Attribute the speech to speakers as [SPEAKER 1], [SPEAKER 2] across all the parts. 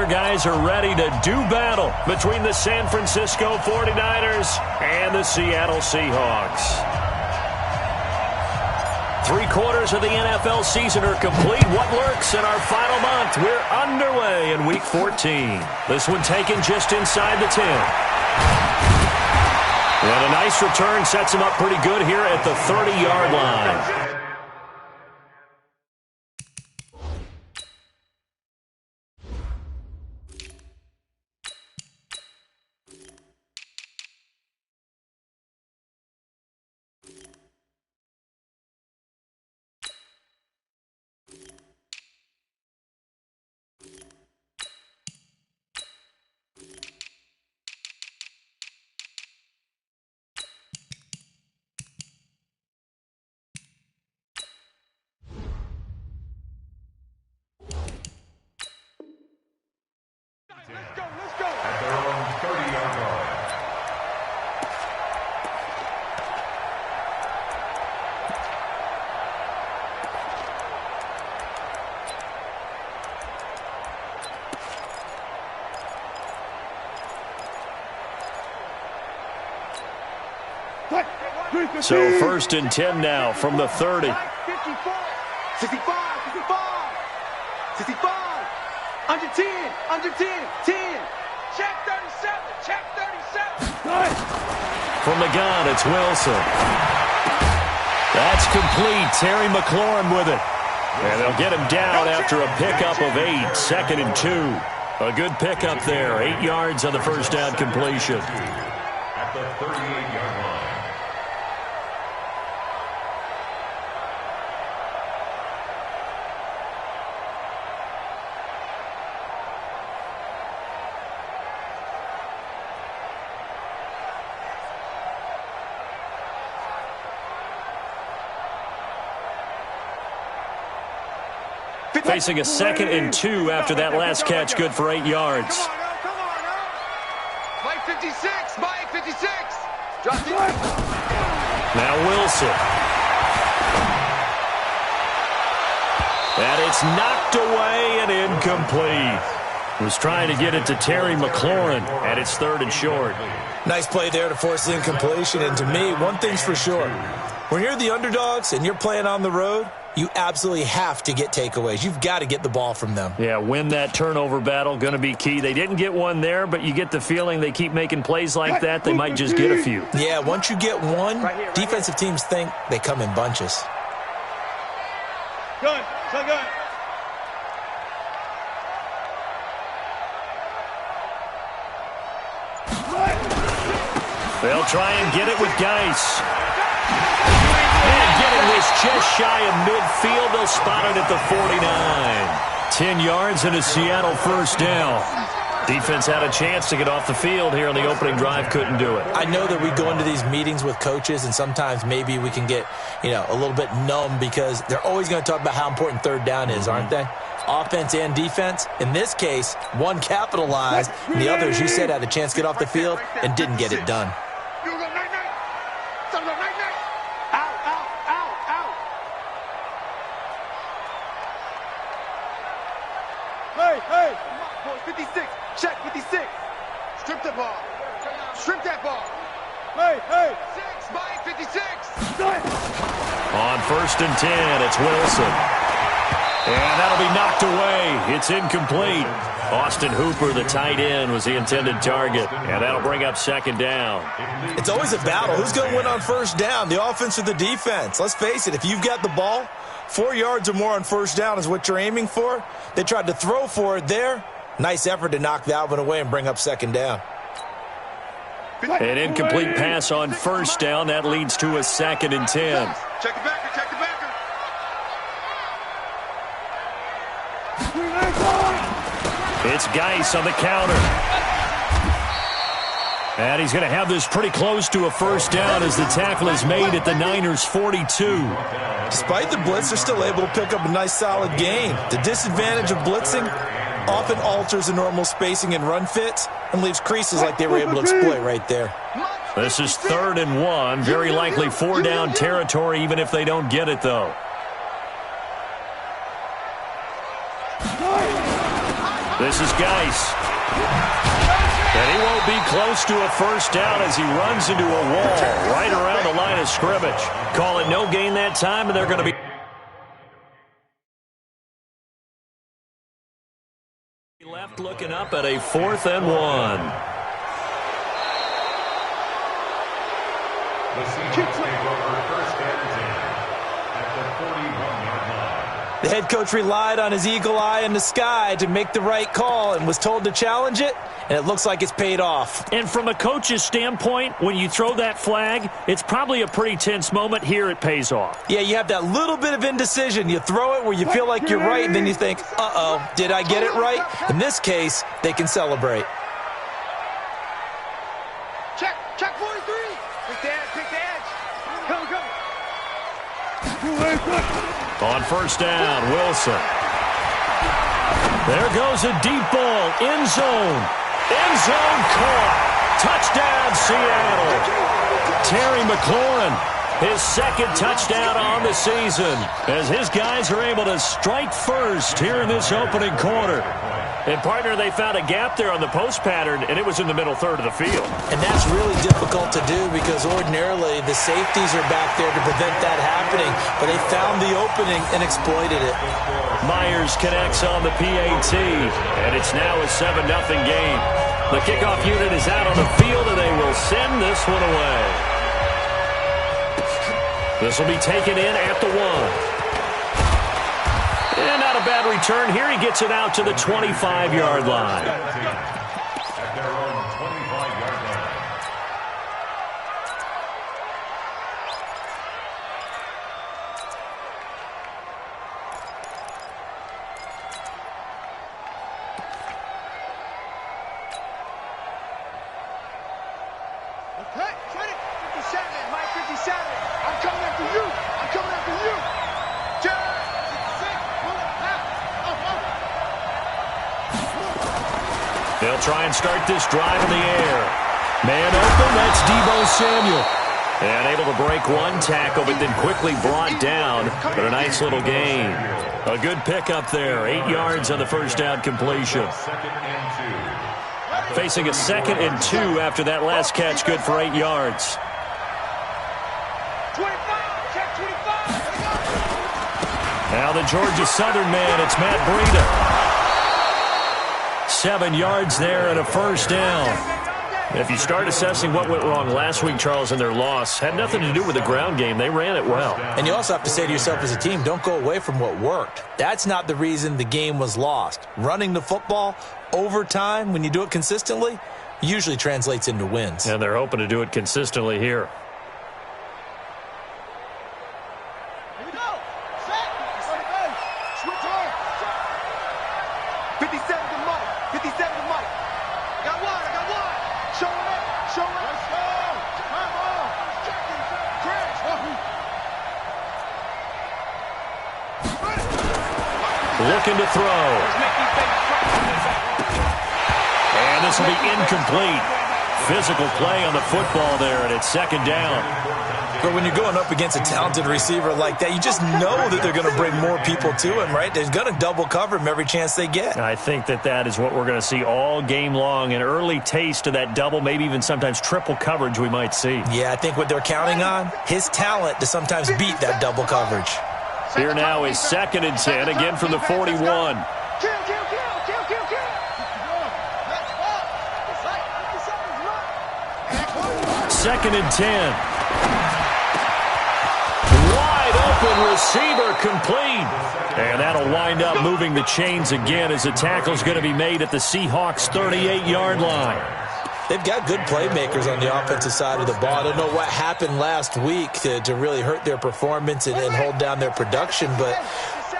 [SPEAKER 1] their guys are ready to do battle between the San Francisco 49ers and the Seattle Seahawks. 3/4 of the NFL season are complete. What lurks in our final month? We're underway in Week 14. This one taken just inside the 10. And a nice return sets him up pretty good here at the 30-yard line.
[SPEAKER 2] Let's go. At their own 30-yard line.
[SPEAKER 1] So 1st and 10 now from the 30.
[SPEAKER 3] 55, 65, 65, under 10, 10. Check 37, check 37.
[SPEAKER 1] From the gun, it's Wilson. That's complete. Terry McLaurin with it. And they'll get him down after a pickup of 8, 2nd and 2. A good pickup there, 8 yards on the first down completion.
[SPEAKER 2] At the 38-yard line.
[SPEAKER 1] Facing a 2nd and 2 after that last catch, good for 8 yards.
[SPEAKER 3] Come on now. Mike 56, Mike 56. Drop it.
[SPEAKER 1] Now Wilson. And it's knocked away and incomplete. Was trying to get it to Terry McLaurin, and it's 3rd and short.
[SPEAKER 4] Nice play there to force the incompletion. And to me, one thing's for sure. When you're the underdogs and you're playing on the road, you absolutely have to get takeaways. You've got to get the ball from them.
[SPEAKER 1] Yeah, win that turnover battle, going to be key. They didn't get one there, but you get the feeling they keep making plays like that, they might just get a few.
[SPEAKER 4] Yeah, once you get one, defensive teams think they come in bunches.
[SPEAKER 3] Gun.
[SPEAKER 1] They'll try and get it with Geis. And getting this just shy of midfield. They'll spot it at the 49. 10 yards and a Seattle first down. Defense had a chance to get off the field here on the opening drive. Couldn't do it.
[SPEAKER 4] I know that we go into these meetings with coaches, and sometimes maybe we can get, a little bit numb because they're always going to talk about how important 3rd down is, aren't they? Offense and defense. In this case, one capitalized, and the other, as you said, had a chance to get off the field and didn't get it done.
[SPEAKER 3] Hey, 56, check 56. Strip the ball. Strip that ball. Hey. 6, Mike 56.
[SPEAKER 1] On 1st and 10, it's Wilson. And that'll be knocked away. It's incomplete. Austin Hooper, the tight end, was the intended target. And that'll bring up 2nd down.
[SPEAKER 4] It's always a battle. Who's going to win on 1st down, the offense or the defense? Let's face it, if you've got the ball, 4 yards or more on 1st down is what you're aiming for. They tried to throw for it there. Nice effort to knock that one away and bring up 2nd down.
[SPEAKER 1] An incomplete pass on 1st down. That leads to a 2nd and 10.
[SPEAKER 3] Check the backer.
[SPEAKER 1] It's Geis on the counter. And he's going to have this pretty close to a 1st down as the tackle is made at the Niners' 42.
[SPEAKER 4] Despite the blitz, they're still able to pick up a nice solid gain. The disadvantage of blitzing often alters the normal spacing and run fits and leaves creases like they were able to exploit right there.
[SPEAKER 1] This is 3rd and 1. Very likely 4-down territory even if they don't get it, though. This is Geis. And he won't be close to a first down as he runs into a wall right around the line of scrimmage. Call it no gain that time, and they're going to be left looking up at a 4th and 1.
[SPEAKER 2] The Seahawks take over first and 10 at the 41-yard line.
[SPEAKER 4] The head coach relied on his eagle eye in the sky to make the right call and was told to challenge it, and it looks like it's paid off.
[SPEAKER 1] And from a coach's standpoint, when you throw that flag, it's probably a pretty tense moment. Here it pays off.
[SPEAKER 4] Yeah, you have that little bit of indecision. You throw it where you feel like you're right, and then you think, uh-oh, did I get it right? In this case, they can celebrate.
[SPEAKER 3] Check 43. Pick the edge. Go.
[SPEAKER 1] On first down, Wilson. There goes a deep ball. End zone. End zone caught. Touchdown, Seattle. Terry McLaurin, his 2nd touchdown on the season, as his guys are able to strike first here in this opening quarter. And, partner, they found a gap there on the post pattern, and it was in the middle third of the field.
[SPEAKER 4] And that's really difficult to do because ordinarily the safeties are back there to prevent that happening, but they found the opening and exploited it.
[SPEAKER 1] Myers connects on the PAT, and it's now a 7-0 game. The kickoff unit is out on the field, and they will send this one away. This will be taken in at the 1. And not a bad return here. He gets it out to the 25-yard line.
[SPEAKER 2] At their own 25-yard line.
[SPEAKER 3] Okay, 57, Mike 57. I'm coming after you.
[SPEAKER 1] They'll try and start this drive in the air. Man open, that's Deebo Samuel. And able to break one tackle, but then quickly brought down. But a nice little gain. A good pickup there. 8 yards on the first down completion. Facing a 2nd and 2 after that last catch, good for 8 yards.
[SPEAKER 3] 25, check 25.
[SPEAKER 1] Now the Georgia Southern man, it's Matt Breida. 7 yards there and a first down. If you start assessing what went wrong last week, Charles, in their loss, had nothing to do with the ground game. They ran it well.
[SPEAKER 4] And you also have to say to yourself as a team, don't go away from what worked. That's not the reason the game was lost. Running the football over time, when you do it consistently, usually translates into wins.
[SPEAKER 1] And they're hoping to do it consistently here.
[SPEAKER 3] Here we go. Set. Switch on. 57 to Mike. 57 to Mike. I got one. Show him up. Let's go. Come on. Crash.
[SPEAKER 1] Looking to throw. And this will be incomplete. Physical play on the football there, and it's 2nd down.
[SPEAKER 4] But when you're going up against a talented receiver like that, you just know that they're going to bring more people to him, right? They're going to double cover him every chance they get.
[SPEAKER 1] I think that is what we're going to see all game long. An early taste of that double, maybe even sometimes triple coverage we might see.
[SPEAKER 4] Yeah, I think what they're counting on, his talent to sometimes beat that double coverage.
[SPEAKER 1] Here now is 2nd and 10, again from the 41.
[SPEAKER 3] Kill.
[SPEAKER 1] 2nd and 10. Wide open receiver complete. And that'll wind up moving the chains again as the tackle's going to be made at the Seahawks' 38-yard line.
[SPEAKER 4] They've got good playmakers on the offensive side of the ball. I don't know what happened last week to really hurt their performance and hold down their production, but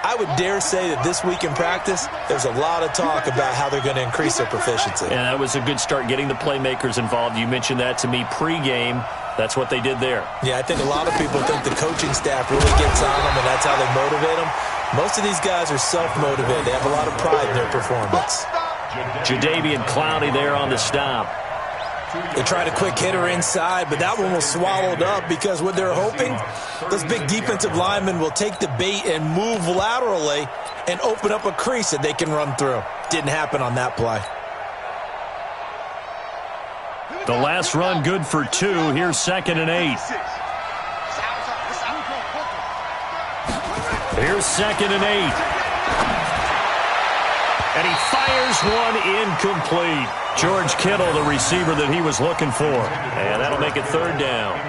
[SPEAKER 4] I would dare say that this week in practice, there's a lot of talk about how they're going to increase their proficiency.
[SPEAKER 1] And that was a good start, getting the playmakers involved. You mentioned that to me pregame. That's what they did there.
[SPEAKER 4] Yeah, I think a lot of people think the coaching staff really gets on them, and that's how they motivate them. Most of these guys are self-motivated. They have a lot of pride in their performance.
[SPEAKER 1] Jadeveon Clowney there on the stop.
[SPEAKER 4] They tried a quick hitter inside, but that one was swallowed up because what they're hoping, those big defensive linemen will take the bait and move laterally and open up a crease that they can run through. Didn't happen on that play.
[SPEAKER 1] The last run good for 2. Here's 2nd and 8. Here's 2nd and 8. And he fires one incomplete. George Kittle, the receiver that he was looking for. And that'll make it 3rd down.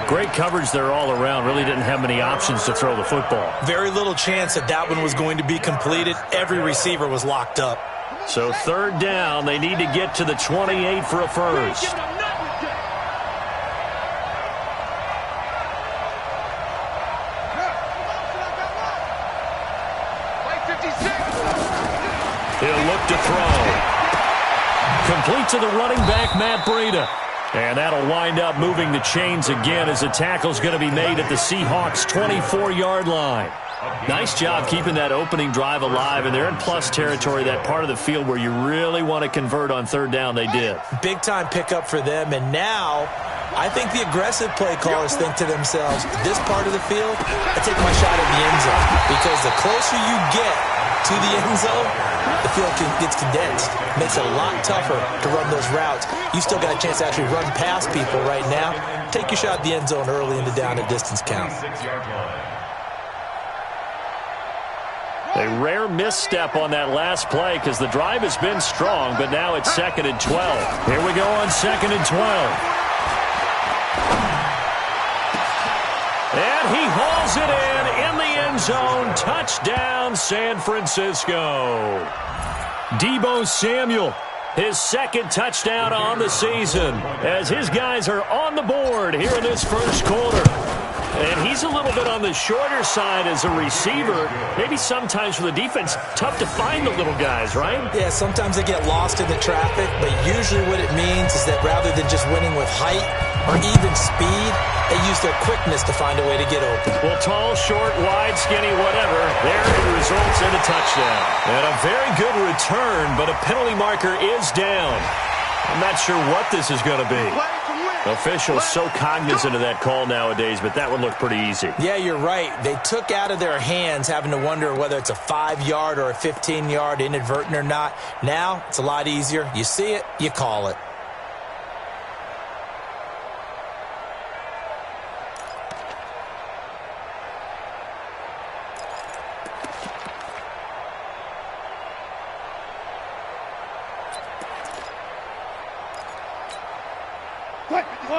[SPEAKER 1] Great coverage there all around. Really didn't have many options to throw the football.
[SPEAKER 4] Very little chance that that one was going to be completed. Every receiver was locked up.
[SPEAKER 1] So 3rd down. They need to get to the 28 for a first. He'll look to throw. Complete to the running back, Matt Breida. And that'll wind up moving the chains again as the tackle's going to be made at the Seahawks' 24-yard line. Nice job keeping that opening drive alive, and they're in plus territory, that part of the field where you really want to convert on 3rd down. They did. Big-time pickup for them, and now I think the aggressive play callers think to themselves, this part of the field, I take my shot at the end zone, because the closer you get to the end zone, the field gets condensed. Makes it a lot tougher to run those routes. You still got a chance to actually run past people right now. Take your shot at the end zone early in the down and distance count. A rare misstep on that last play because the drive has been strong, but now it's 2nd and 12. Here we go on 2nd and 12. And he hauls it in the end zone. Touchdown, San Francisco. Deebo Samuel, his 2nd touchdown on the season as his guys are on the board here in this first quarter. And he's a little bit on the shorter side as a receiver. Maybe sometimes for the defense, tough to find the little guys, right? Yeah, sometimes they get lost in the traffic, but usually what it means is that rather than just winning with height or even speed, they use their quickness to find a way to get open. Well, tall, short, wide, skinny, whatever, there it results in a touchdown. And a very good return, but a penalty marker is down. I'm not sure what this is going to be. Officials so cognizant of that call nowadays, but that would look pretty easy. Yeah, you're right. They took out of their hands having to wonder whether it's a 5-yard or a 15-yard inadvertent or not. Now, it's a lot easier. You see it, you call it.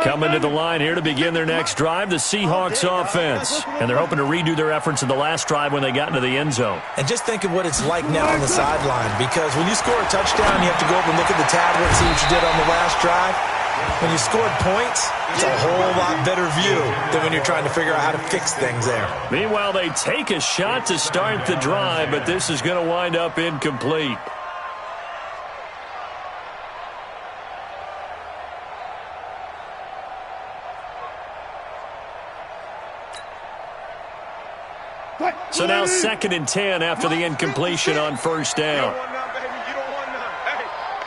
[SPEAKER 1] Coming to the line here to begin their next drive, the Seahawks offense. And they're hoping to redo their efforts in the last drive when they got into the end zone. And just think of what it's like now on the sideline, because when you score a touchdown, you have to go up and look at the tablet and see what you did on the last drive. When you scored points, it's a whole lot better view than when you're trying to figure out how to fix things there. Meanwhile, they take a shot to start the drive, but this is going to wind up incomplete. So now 2nd and 10 after the incompletion on 1st down.
[SPEAKER 3] You don't want none, baby. You don't want none.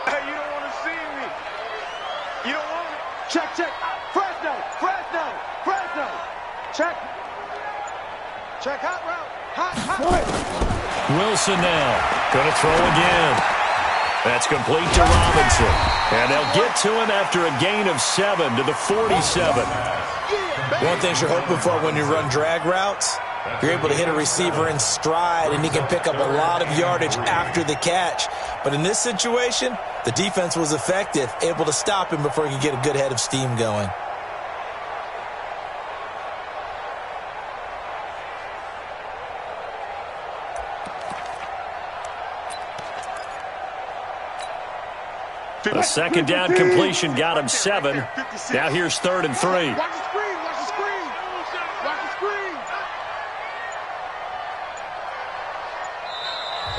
[SPEAKER 3] Hey, you don't want to see me. You don't want it. Check. Fresno. Check. Hot route. Hot.
[SPEAKER 1] Wilson now. Going to throw again. That's complete to Robinson. And they'll get to him after a gain of 7 to the 47. One thing you're hoping for when you run drag routes, you're able to hit a receiver in stride, and he can pick up a lot of yardage after the catch. But in this situation, the defense was effective, able to stop him before he could get a good head of steam going. A 2nd down completion got him 7. Now here's 3rd and 3.
[SPEAKER 3] Watch the screen.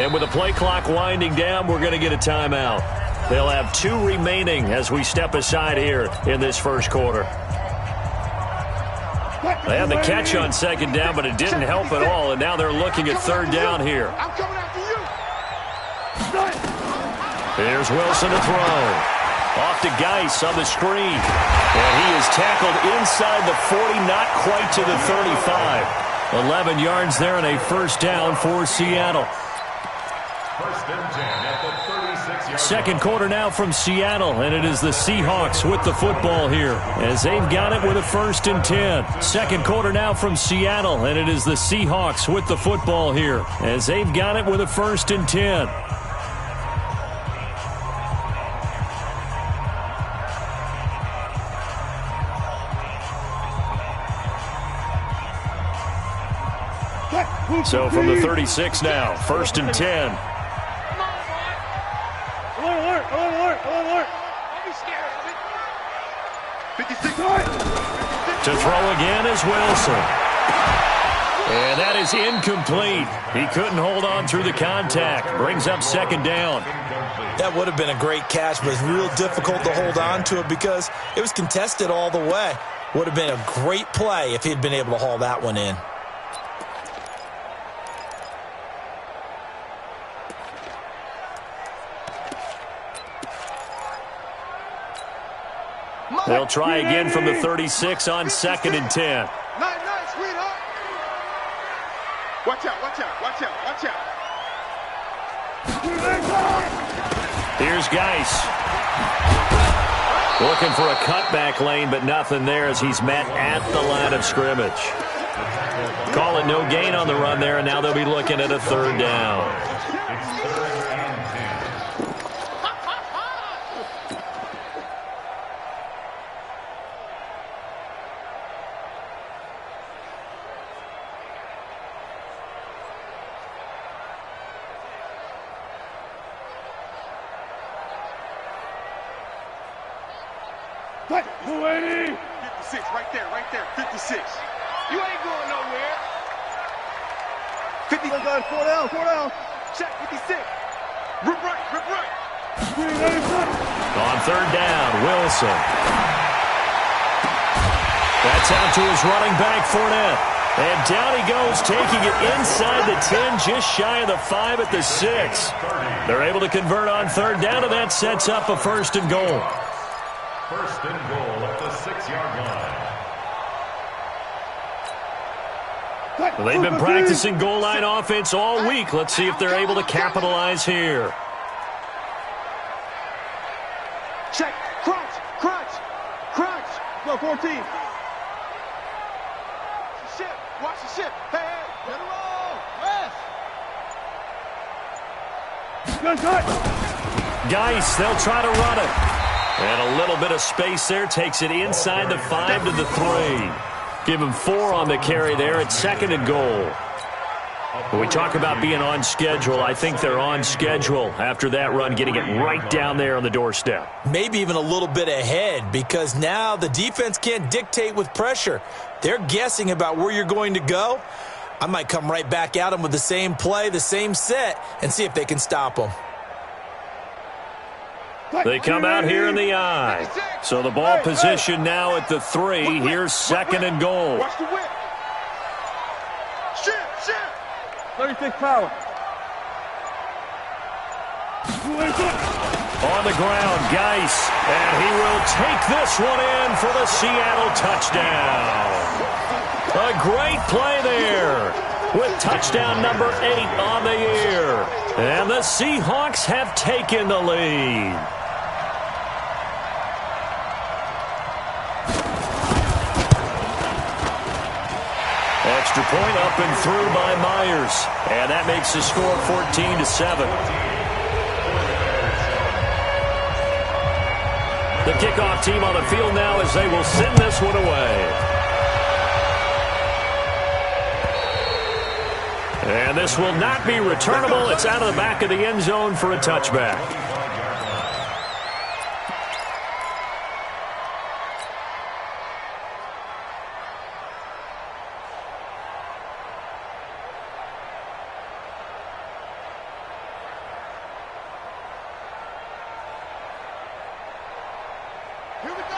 [SPEAKER 1] And with the play clock winding down, we're going to get a timeout. They'll have 2 remaining as we step aside here in this first quarter. They had the catch on 2nd down, but it didn't help at all, and now they're looking at 3rd down here.
[SPEAKER 3] I'm coming after you.
[SPEAKER 1] Here's Wilson to throw. Off to Geis on the screen. And he is tackled inside the 40, not quite to the 35. 11 yards there and a 1st down for Seattle.
[SPEAKER 2] 1st and 10 at the
[SPEAKER 1] Second quarter now from Seattle, and it is the Seahawks with the football here as they've got it with a 1st and 10. Second quarter now from Seattle, and it is the Seahawks with the football here as they've got it with a 1st and 10. So from the 36 now, 1st and 10.
[SPEAKER 3] Alert. Don't be scared of it. 56.
[SPEAKER 1] To throw again is Wilson. And that is incomplete. He couldn't hold on through the contact. Brings up 2nd down.
[SPEAKER 4] That would have been a great catch, but it's real difficult to hold on to it because it was contested all the way. Would have been a great play if he'd been able to haul that one in.
[SPEAKER 1] They'll try again from the 36 on 2nd and 10.
[SPEAKER 3] Nice, sweetheart. Watch out.
[SPEAKER 1] Here's Geis. Looking for a cutback lane, but nothing there as he's met at the line of scrimmage. Call it no gain on the run there, and now they'll be looking at a 3rd down.
[SPEAKER 3] What? 280. 56, right there. 56. You ain't going nowhere. 50. Four down. Check 56. Rip right.
[SPEAKER 1] On 3rd down, Wilson. That's out to his running back, Fournette. And down he goes, taking it inside the 10, just shy of the 5 at the 6. They're able to convert on 3rd down, and that sets up a 1st and goal.
[SPEAKER 2] 1st and goal at the 6-yard line.
[SPEAKER 1] Well, they've been practicing goal line offense all week. Let's see if they're able to capitalize here.
[SPEAKER 3] Check. Crunch. Go 14. Watch the ship. Hey. Get it roll. Rest.
[SPEAKER 1] Geis, they'll try to run it. And a little bit of space there. Takes it inside the 5 to the 3. Give him 4 on the carry there at 2nd and goal. When we talk about being on schedule, I think they're on schedule after that run, getting it right down there on the doorstep.
[SPEAKER 4] Maybe even a little bit ahead because now the defense can't dictate with pressure. They're guessing about where you're going to go. I might come right back at them with the same play, the same set, and see if they can stop them.
[SPEAKER 1] They come out here in the eye. So the ball position now at the 3. Here's 2nd and goal.
[SPEAKER 3] Watch the whip. Ship. 36 power.
[SPEAKER 1] On the ground, Geis. And he will take this one in for the Seattle touchdown. A great play there with touchdown number 8 on the year. And the Seahawks have taken the lead. Extra point up and through by Myers. And that makes the score 14-7. The kickoff team on the field now as they will send this one away. And this will not be returnable. It's out of the back of the end zone for a touchback.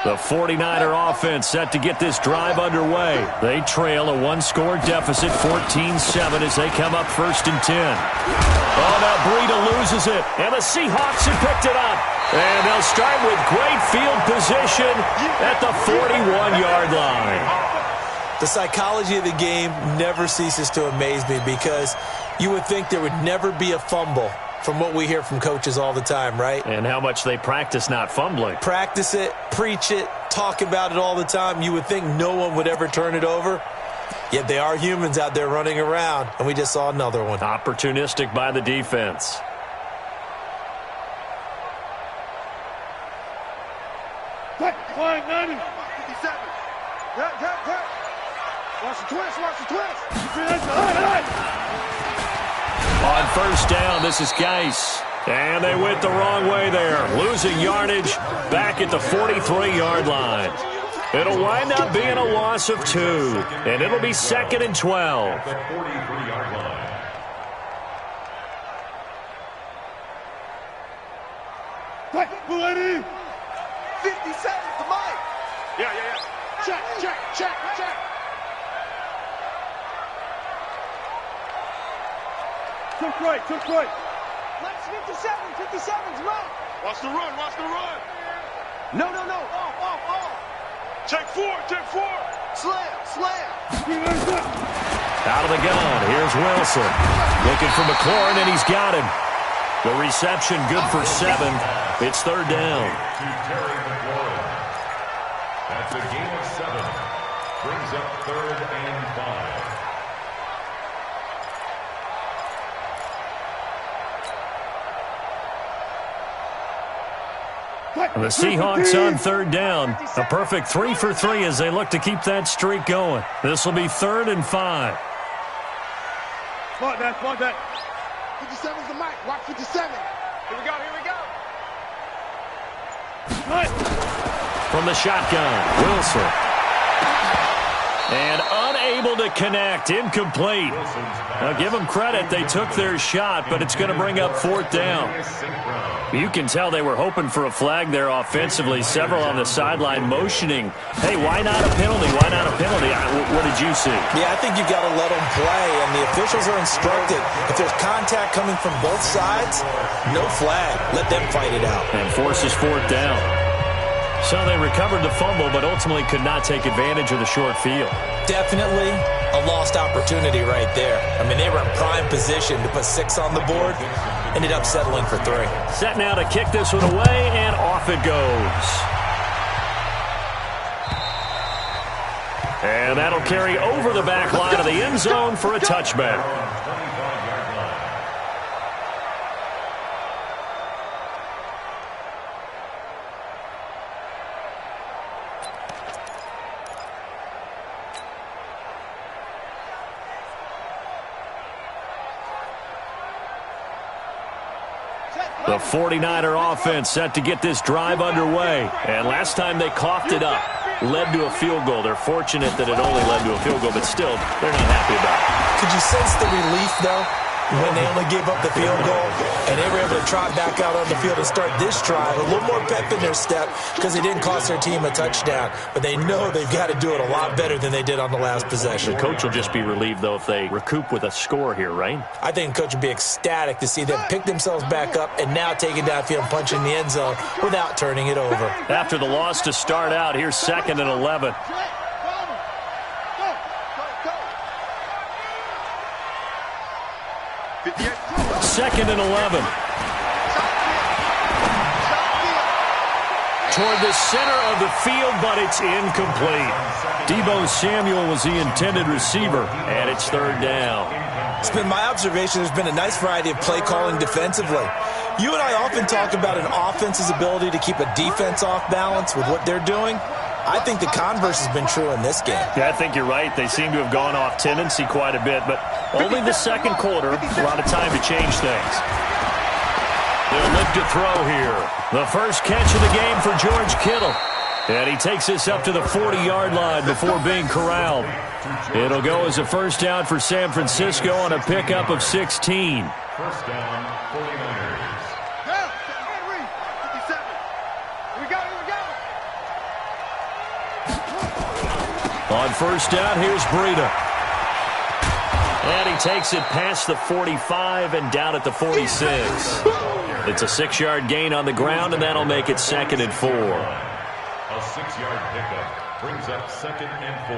[SPEAKER 1] The 49er offense set to get this drive underway. They trail a 1-score deficit, 14-7, as they come up 1st and 10. Oh, now Breida loses it, and the Seahawks have picked it up. And they'll start with great field position at the 41-yard line.
[SPEAKER 4] The psychology of the game never ceases to amaze me because you would think there would never be a fumble from what we hear from coaches all the time, right?
[SPEAKER 1] And how much they practice not fumbling.
[SPEAKER 4] Practice it, preach it, talk about it all the time. You would think no one would ever turn it over. Yet they are humans out there running around, and we just saw another one.
[SPEAKER 1] Opportunistic by the defense.
[SPEAKER 3] Flying 90. 57. Watch the twist, watch the twist.
[SPEAKER 1] On first down, this is Geis. And they went the wrong way there. Losing yardage back at the 43-yard line. It'll wind up being a loss of 2. And it'll be 2nd and 12.
[SPEAKER 2] The 43-yard line.
[SPEAKER 3] Hey, 57 to Mike. Yeah. Check. Took right. Let's 57's Mike. Watch the run. No. Off. Check 4. Slam.
[SPEAKER 1] Out of the gun. Here's Wilson. Looking for McLaurin, and he's got him. The reception good for 7. It's 3rd down.
[SPEAKER 2] That's a gain of 7. Brings up 3rd and 5.
[SPEAKER 1] The Seahawks on 3rd down. A perfect 3 for 3 as they look to keep that streak going. This will be 3rd and 5.
[SPEAKER 3] Spot that. 57's the mic. Watch 57. Here we go. Right.
[SPEAKER 1] From the shotgun, Wilson. And unable to connect. Incomplete. Now, give them credit. They took their shot, but it's going to bring up 4th down. You can tell they were hoping for a flag there offensively. Several on the sideline motioning. Hey, why not a penalty? What did you see?
[SPEAKER 4] Yeah, I think you got to let them play, and the officials are instructed. If there's contact coming from both sides, no flag. Let them fight it out.
[SPEAKER 1] And forces 4th down. So they recovered the fumble, but ultimately could not take advantage of the short field.
[SPEAKER 4] Definitely a lost opportunity right there. I mean, they were in prime position to put 6 on the board. Ended up settling for 3.
[SPEAKER 1] Set now to kick this one away, and off it goes. And that'll carry over the back line of the end zone for a touchback. The 49er offense set to get this drive underway. And last time they coughed it up, led to a field goal. They're fortunate that it only led to a field goal, but still, they're not happy about it.
[SPEAKER 4] Could you sense the relief, though, when they only gave up the field goal and they were able to trot back out on the field and start this drive? A little more pep in their step because they didn't cost their team a touchdown. But they know they've got to do it a lot better than they did on the last possession.
[SPEAKER 1] The coach will just be relieved, though, if they recoup with a score here, right?
[SPEAKER 4] I think the coach would be ecstatic to see them pick themselves back up and now take it downfield and punch in the end zone without turning it over.
[SPEAKER 1] After the loss to start out, here's 2nd and 11. Second and 11. Toward the center of the field, but it's incomplete. Deebo Samuel was the intended receiver, and it's 3rd down.
[SPEAKER 4] It's been my observation there's been a nice variety of play calling defensively. You and I often talk about an offense's ability to keep a defense off balance with what they're doing. I think the converse has been true in this game.
[SPEAKER 1] Yeah, I think you're right. They seem to have gone off tendency quite a bit, but only the second quarter, a lot of time to change things. They'll look to throw here. The first catch of the game for George Kittle. And he takes this up to the 40-yard line before being corralled. It'll go as a first down for San Francisco on a pickup of 16.
[SPEAKER 2] First down, 49ers.
[SPEAKER 1] On first down, here's Breida. And he takes it past the 45 and down at the 46. It's a 6-yard gain on the ground, and that'll make it 2nd and 4.
[SPEAKER 2] A 6-yard pickup brings up 2nd and 4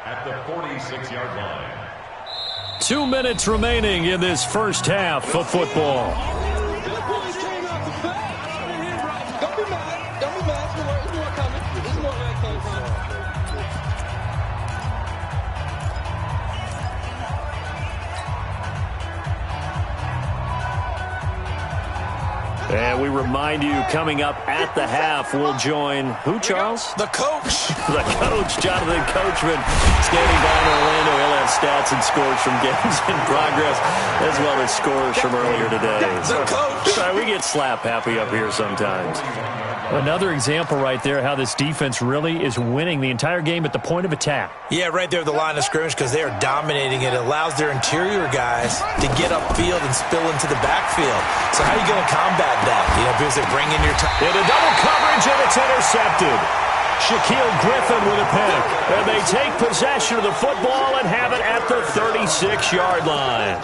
[SPEAKER 2] at the 46-yard line.
[SPEAKER 1] 2 minutes remaining in this first half of football. And we remind you, coming up at the half, we'll join who, Charles?
[SPEAKER 4] The coach.
[SPEAKER 1] The coach, Jonathan Coachman, standing by in Orlando. He'll have stats and scores from games in progress, as well as scores from earlier today.
[SPEAKER 4] The coach.
[SPEAKER 1] We get slap happy up here sometimes.
[SPEAKER 5] Another example right there how this defense really is winning the entire game at the point of attack.
[SPEAKER 4] Yeah, right there at the line of scrimmage because they are dominating it. It allows their interior guys to get upfield and spill into the backfield. So how are you going to combat that? You know, because they bring in your time.
[SPEAKER 1] Into double coverage, and it's intercepted. Shaquille Griffin with a pick. And they take possession of the football and have it at the 36-yard line.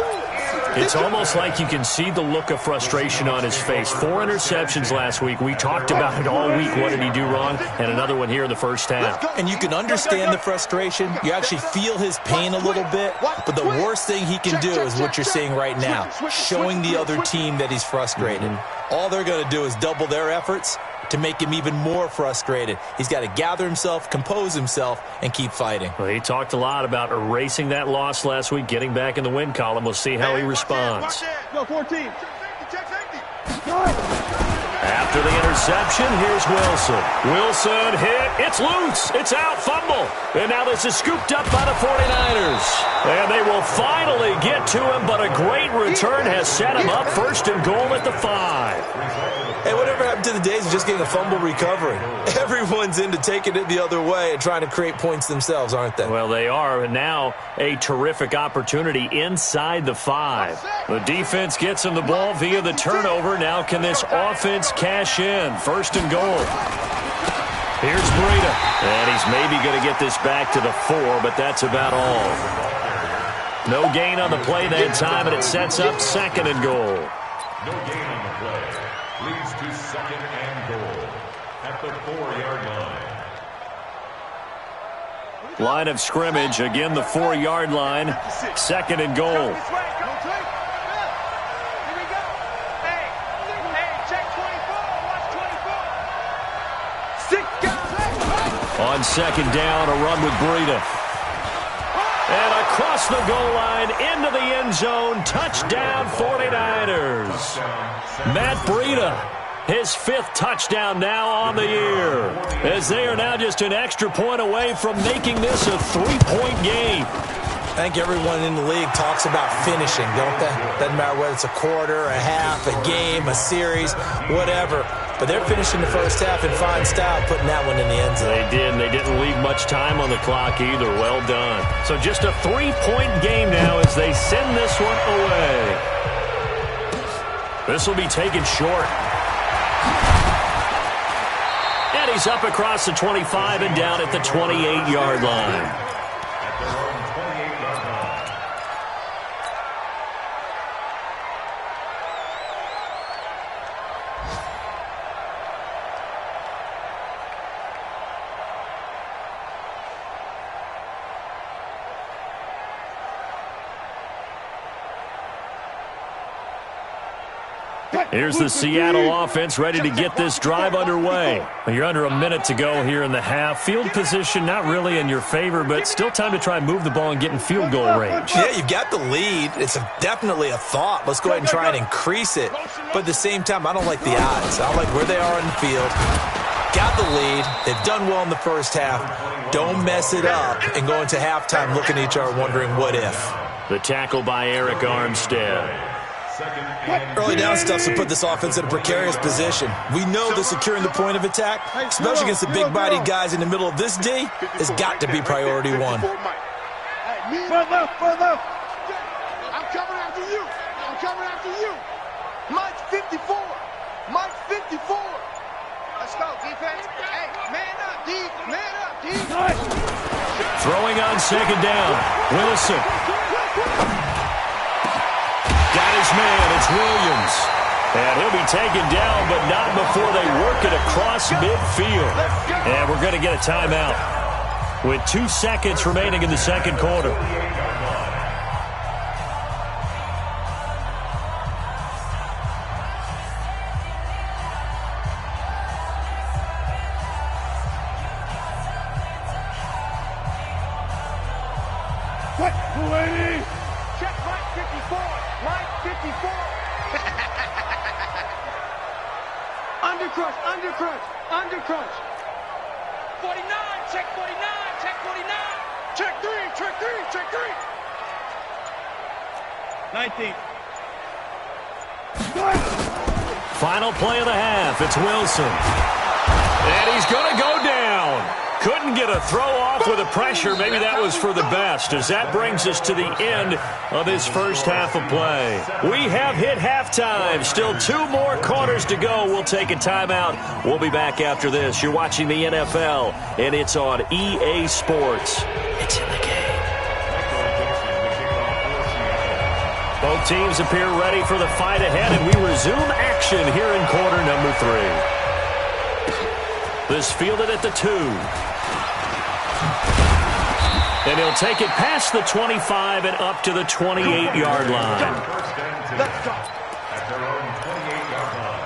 [SPEAKER 1] It's almost like you can see the look of frustration on his face. 4 interceptions last week. We talked about it all week. What did he do wrong? And another one here in the first half.
[SPEAKER 4] And you can understand the frustration. You actually feel his pain a little bit. But the worst thing he can do is what you're seeing right now, showing the other team that he's frustrated. All they're going to do is double their efforts to make him even more frustrated. He's got to gather himself, compose himself, and keep fighting.
[SPEAKER 1] Well, he talked a lot about erasing that loss last week, getting back in the win column. We'll see how he responds.
[SPEAKER 3] Go 14.
[SPEAKER 1] After the interception, here's Wilson. Wilson hit. It's loose. It's out. Fumble. And now this is scooped up by the 49ers. And they will finally get to him, but a great return has set him up. First and goal at the 5.
[SPEAKER 4] Hey, whatever happened to the days of just getting a fumble recovery? Everyone's into taking it the other way and trying to create points themselves, aren't they?
[SPEAKER 1] Well, they are. And now a terrific opportunity inside the 5. The defense gets him the ball via the turnover. Now can this offense cash in? First and goal. Here's Breida. And he's maybe going to get this back to the 4, but that's about all. No gain on the play that time, and it sets up second and goal.
[SPEAKER 2] No gain on the play. Leads to second and goal at the 4-yard line.
[SPEAKER 1] Line of scrimmage, again the 4-yard line. Second and goal. On second down, a run with Breida. And across the goal line, into the end zone, touchdown 49ers. Matt Breida, his 5th touchdown now on the year, as they are now just an extra point away from making this a 3-point game.
[SPEAKER 4] I think everyone in the league talks about finishing, don't they? Doesn't matter whether it's a quarter, a half, a game, a series, whatever. But they're finishing the first half in fine style, putting that one in the end zone.
[SPEAKER 1] They did, and they didn't leave much time on the clock either. Well done. So just a 3-point game now as they send this one away. This will be taken short. And he's up across the 25 and down at the 28-yard line. Here's the Seattle offense ready to get this drive underway. You're under a minute to go here in the half. Field position not really in your favor, but still time to try and move the ball and get in field goal range.
[SPEAKER 4] Yeah, you've got the lead. It's definitely a thought. Let's go ahead and try and increase it. But at the same time, I don't like the odds. I don't like where they are in the field. Got the lead. They've done well in the first half. Don't mess it up and go into halftime looking at each other wondering what if.
[SPEAKER 1] The tackle by Eric Armstead.
[SPEAKER 4] Early down stuff to put this offense in a precarious position. We know that securing the point of attack, especially against the big-bodied guys in the middle of this D, has got to be priority 1.
[SPEAKER 3] I'm coming after you. I'm coming after you. Mike's 54. Mike's 54. Let's go, defense. Hey, man up, D. Man up, D.
[SPEAKER 1] Throwing on second down. Wilson. Got his man. It's Williams. And he'll be taken down, but not before they work it across midfield. And we're going to get a timeout with 2 seconds remaining in the second quarter.
[SPEAKER 3] Check Mike 54. Mike 54. Undercrunch, undercrunch, undercrunch. 49, check 49, check 49. Check 3, check 3, check 3. 19.
[SPEAKER 1] Final play of the half. It's Wilson. And he's going to go down. Couldn't get a throw off with the pressure. Maybe that was for the best, as that brings us to the end of this first half of play. We have hit halftime. Still 2 more quarters to go. We'll take a timeout. We'll be back after this. You're watching the NFL, and it's on EA Sports. It's in the game. Both teams appear ready for the fight ahead, and we resume action here in quarter number 3. This fielded at the 2. And he'll take it past the 25 and up to the 28-yard line.
[SPEAKER 2] Let's go. At their own 28-yard line.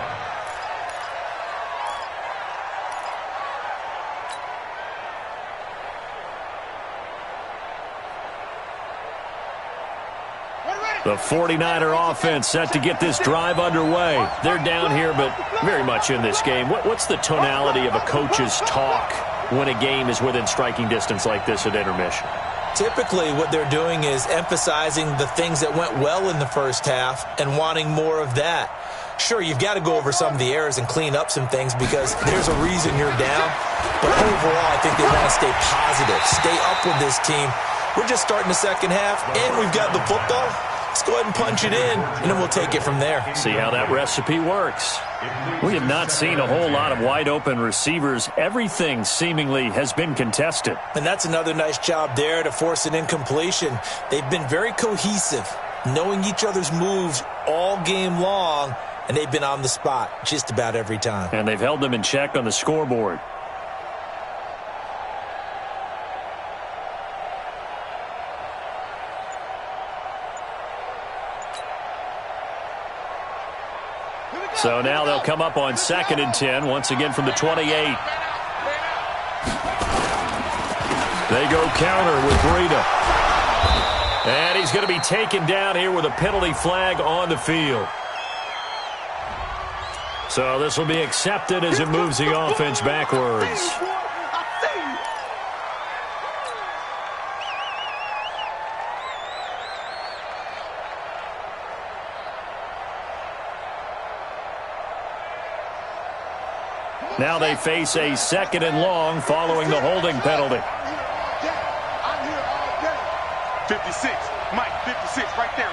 [SPEAKER 1] The 49er offense set to get this drive underway. They're down here, but very much in this game. What's the tonality of a coach's talk when a game is within striking distance like this at intermission?
[SPEAKER 4] Typically, what they're doing is emphasizing the things that went well in the first half and wanting more of that. Sure, you've got to go over some of the errors and clean up some things because there's a reason you're down. But overall, I think they want to stay positive, stay up with this team. We're just starting the second half, and we've got the football. Let's go ahead and punch it in, and then we'll take it from there.
[SPEAKER 1] See how that recipe works.
[SPEAKER 5] We have not seen a whole lot of wide-open receivers. Everything seemingly has been contested.
[SPEAKER 4] And that's another nice job there to force an incompletion. They've been very cohesive, knowing each other's moves all game long, and they've been on the spot just about every time.
[SPEAKER 5] And they've held them in check on the scoreboard. So now they'll come up on 2nd and 10, once again from the 28. They go counter with Breida. And he's going to be taken down here with a penalty flag on the field. So this will be accepted as it moves the offense backwards. Now they face a 2nd and long following the holding penalty.
[SPEAKER 3] I'm here all day.
[SPEAKER 6] 56. Mike, 56. Right there,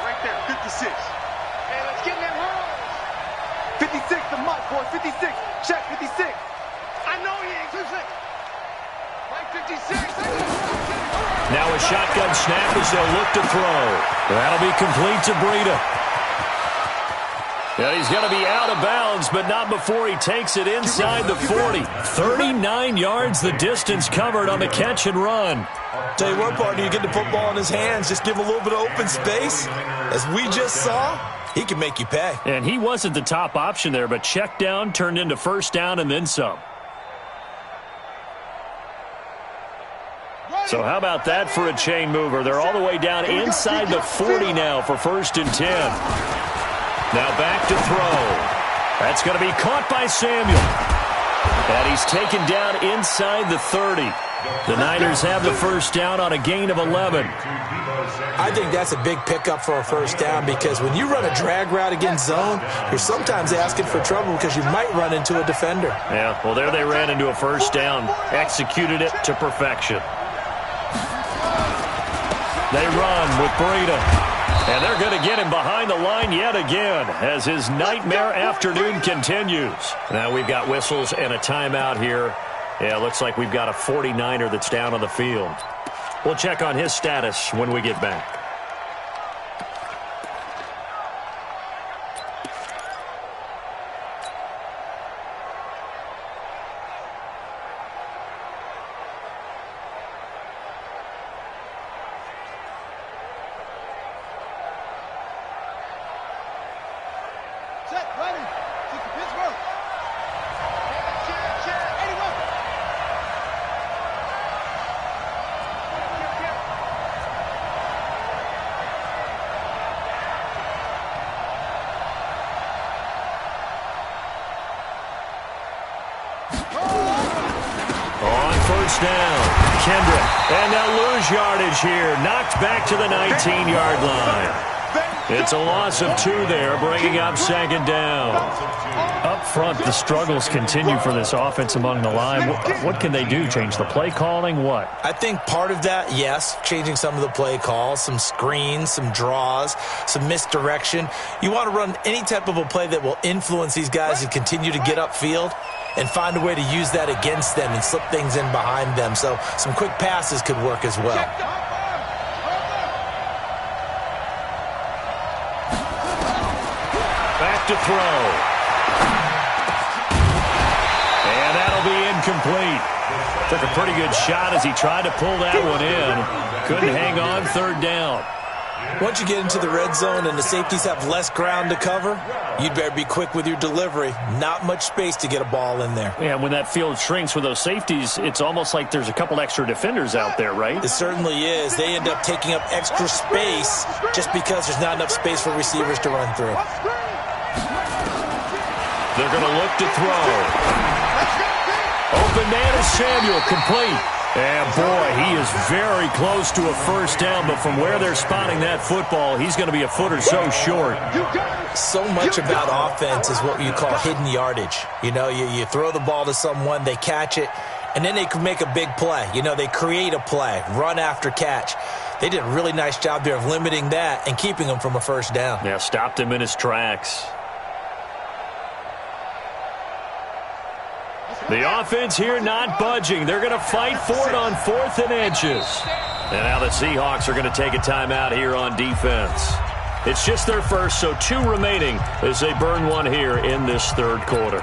[SPEAKER 6] 56.
[SPEAKER 3] Hey, let's get in that hole.
[SPEAKER 6] 56 to Mike, boy. 56. Check 56.
[SPEAKER 3] I know he ain't 56. Mike 56.
[SPEAKER 1] Now a shotgun snap as they'll look to throw. That'll be complete to Breida. Yeah, he's going to be out of bounds, but not before he takes it inside the 40. 39 yards the distance covered on the catch and run.
[SPEAKER 4] Tell you what, partner, you get the football in his hands, just give him a little bit of open space. As we just saw, he can make you pay.
[SPEAKER 5] And he wasn't the top option there, but check down turned into first down and then some. So how about that for a chain mover? They're all the way down inside the 40 now for 1st and 10. Now back to throw. That's going to be caught by Samuel. And he's taken down inside the 30. The Niners have the first down on a gain of 11.
[SPEAKER 4] I think that's a big pickup for a first down because when you run a drag route against zone, you're sometimes asking for trouble because you might run into a defender.
[SPEAKER 5] Yeah, well, there they ran into a first down. Executed it to perfection. They run with Breida. And they're going to get him behind the line yet again as his nightmare afternoon continues. Now we've got whistles and a timeout here. Yeah, looks like we've got a 49er that's down on the field. We'll check on his status when we get back. On first down, Kendrick. And they'll lose yardage here. Knocked back to the 19-yard line. It's a loss of 2 there, bringing up second down.
[SPEAKER 1] Up front, the struggles continue for this offense among the line. What can they do? Change the play calling? What?
[SPEAKER 4] I think part of that, yes, changing some of the play calls, some screens, some draws, some misdirection. You want to run any type of a play that will influence these guys to continue to get upfield and find a way to use that against them and slip things in behind them. So some quick passes could work as well.
[SPEAKER 5] Back to throw. And that'll be incomplete. Took a pretty good shot as he tried to pull that one in. Couldn't hang on third down.
[SPEAKER 4] Once you get into the red zone and the safeties have less ground to cover, you'd better be quick with your delivery. Not much space to get a ball in there.
[SPEAKER 1] Yeah, when that field shrinks with those safeties, it's almost like there's a couple extra defenders out there, right?
[SPEAKER 4] It certainly is. They end up taking up extra space just because there's not enough space for receivers to run through.
[SPEAKER 5] They're going to look to throw. Open man is Samuel, complete. And, boy, he is very close to a first down, but from where they're spotting that football, he's going to be a foot or so short.
[SPEAKER 4] So much about offense is what you call hidden yardage. You know, you throw the ball to someone, they catch it, and then they can make a big play. You know, they create a play, run after catch. They did a really nice job there of limiting that and keeping him from a first down.
[SPEAKER 5] Yeah, stopped him in his tracks. The offense here not budging. They're going to fight for it on 4th and inches. And now the Seahawks are going to take a timeout here on defense. It's just their first, so 2 remaining as they burn one here in this third quarter.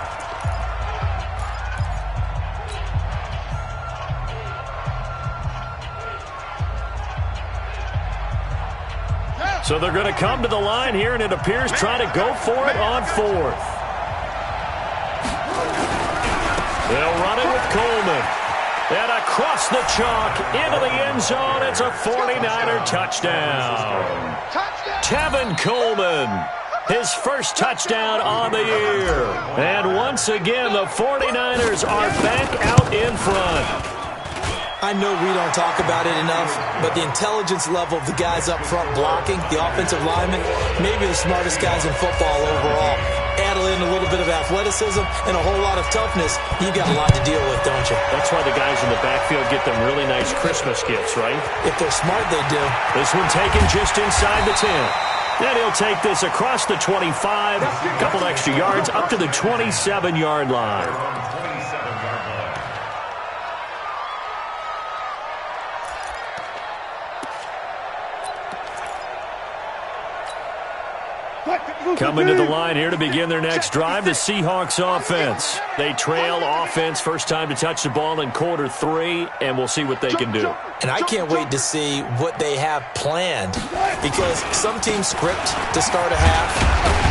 [SPEAKER 5] So they're going to come to the line here, and it appears try to go for it on 4th. They'll run it with Coleman. And across the chalk into the end zone. It's a 49er touchdown. Tevin Coleman, his first touchdown on the year. And once again, the 49ers are back out in front.
[SPEAKER 4] I know we don't talk about it enough, but the intelligence level of the guys up front blocking, the offensive linemen, maybe the smartest guys in football overall. Add in a little bit of athleticism and a whole lot of toughness, you got a lot to deal with, don't you?
[SPEAKER 5] That's why the guys in the backfield get them really nice Christmas gifts, right?
[SPEAKER 4] If they're smart, they do.
[SPEAKER 5] This one taken just inside the 10. Then he'll take this across the 25, a couple extra yards up to the 27-yard line. Coming to the line here to begin their next drive, the Seahawks offense. They trail offense, first time to touch the ball in quarter 3, and we'll see what they can do.
[SPEAKER 4] And I can't wait to see what they have planned, because some teams script to start a half.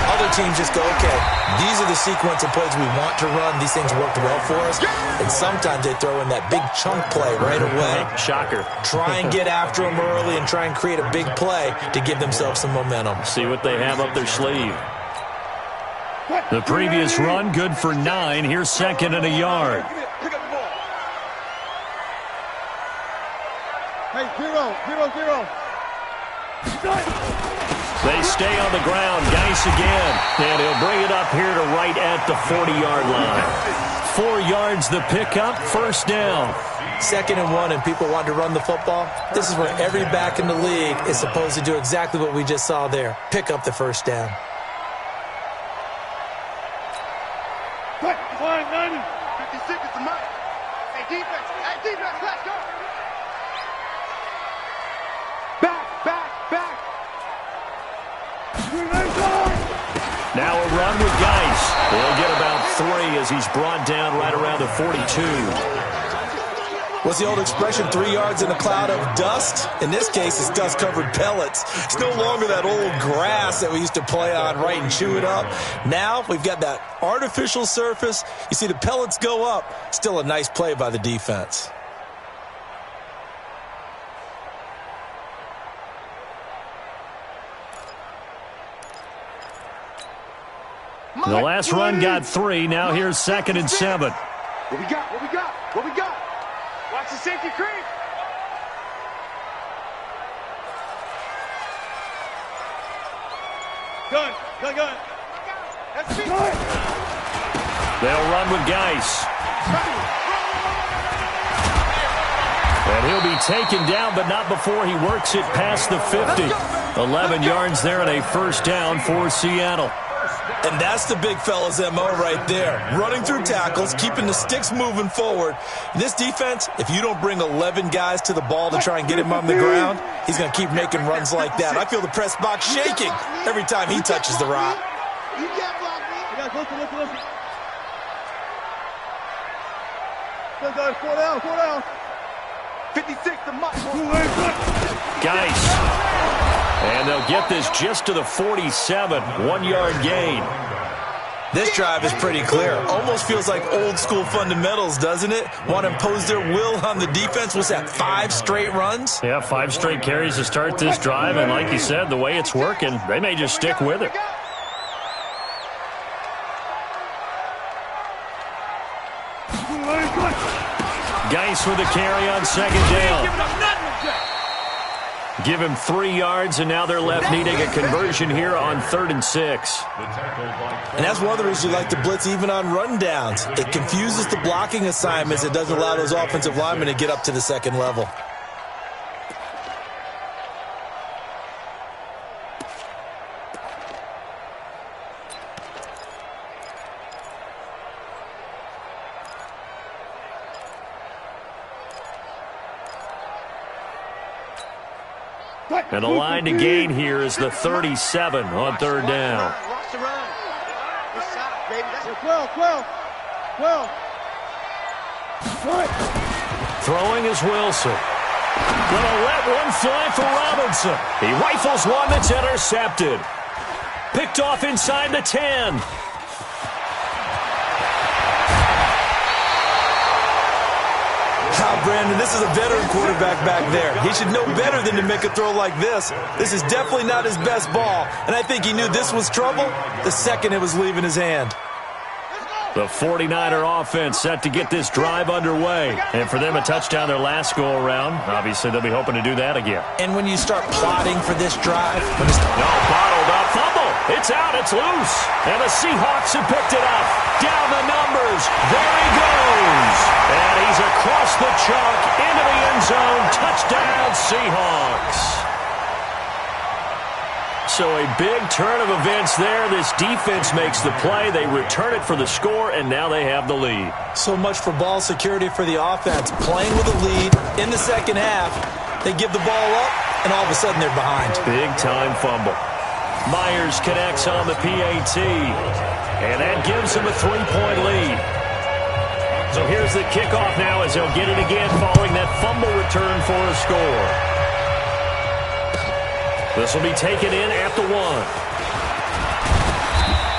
[SPEAKER 4] Other teams just go, okay, these are the sequence of plays we want to run. These things worked well for us. And sometimes they throw in that big chunk play right away.
[SPEAKER 5] Shocker.
[SPEAKER 4] Try and get after them early and try and create a big play to give themselves some momentum.
[SPEAKER 5] See what they have up their sleeve. The previous run, good for 9. Here's 2nd and a yard.
[SPEAKER 3] Hey, 0-0-0.
[SPEAKER 5] They stay on the ground. Geis again. And he'll bring it up here to right at the 40-yard line. 4 yards the pickup, first down.
[SPEAKER 4] 2nd and 1, and people want to run the football. This is where every back in the league is supposed to do exactly what we just saw there. Pick up the first down.
[SPEAKER 3] 56 is the mark. Hey, defense, let's go. Back.
[SPEAKER 5] Now a run with Geis. He'll get about 3 as he's brought down right around the 42.
[SPEAKER 4] What's the old expression, 3 yards in a cloud of dust? In this case, it's dust-covered pellets. It's no longer that old grass that we used to play on, right, and chew it up. Now we've got that artificial surface. You see the pellets go up. Still a nice play by the defense.
[SPEAKER 5] The last run got 3. Now here's 2nd and 7.
[SPEAKER 6] What we got? What we got? What we got? Watch the safety creep. Gun. That's me.
[SPEAKER 5] They'll run with Geis. And he'll be taken down, but not before he works it past the 50. 11 yards there and a first down for Seattle.
[SPEAKER 4] And that's the big fella's MO right there. Running through tackles, keeping the sticks moving forward. This defense, if you don't bring 11 guys to the ball to try and get him on the ground, he's going to keep making runs like that. I feel the press box shaking every time he touches the rock.
[SPEAKER 3] You can't block me.
[SPEAKER 6] Listen. Four down. 56 to Mike.
[SPEAKER 5] Geis. And they'll get this just to the 47. 1 yard gain.
[SPEAKER 4] This drive is pretty clear. Almost feels like old school fundamentals, doesn't it? Want to impose their will on the defense. What's that, 5 straight runs?
[SPEAKER 5] Yeah, 5 straight carries to start this drive. And like you said, the way it's working, they may just stick with it. Geis with the carry on second down. Give him 3 yards, and now they're left needing a conversion here on 3rd and 6.
[SPEAKER 4] And that's one of the reasons you like to blitz even on rundowns. It confuses the blocking assignments. It doesn't allow those offensive linemen to get up to the second level.
[SPEAKER 5] And the line to gain here is the 37 on 3rd down.
[SPEAKER 3] Watch the run. This side, baby. That's
[SPEAKER 6] 12.
[SPEAKER 5] Throwing is Wilson. Gonna let one fly for Robinson. He rifles one that's intercepted. Picked off inside the 10.
[SPEAKER 4] Brandon, this is a veteran quarterback back there. He should know better than to make a throw like this. This is definitely not his best ball, and I think he knew this was trouble the second it was leaving his hand.
[SPEAKER 5] The 49er offense set to get this drive underway. And for them, a touchdown their last go-around. Obviously, they'll be hoping to do that again.
[SPEAKER 4] And when you start plotting for this drive...
[SPEAKER 5] Bottled up. Fumble. It's out. It's loose. And the Seahawks have picked it up. Down the numbers. There he goes. And he's across the chalk into the end zone. Touchdown, Seahawks. So a big turn of events there. This defense makes the play. They return it for the score, and now they have the lead.
[SPEAKER 4] So much for ball security for the offense. Playing with a lead in the second half. They give the ball up, and all of a sudden they're behind.
[SPEAKER 5] Big-time fumble. Myers connects on the PAT, and that gives them a 3-point lead. So here's the kickoff now as they'll get it again following that fumble return for a score. This will be taken in at the 1.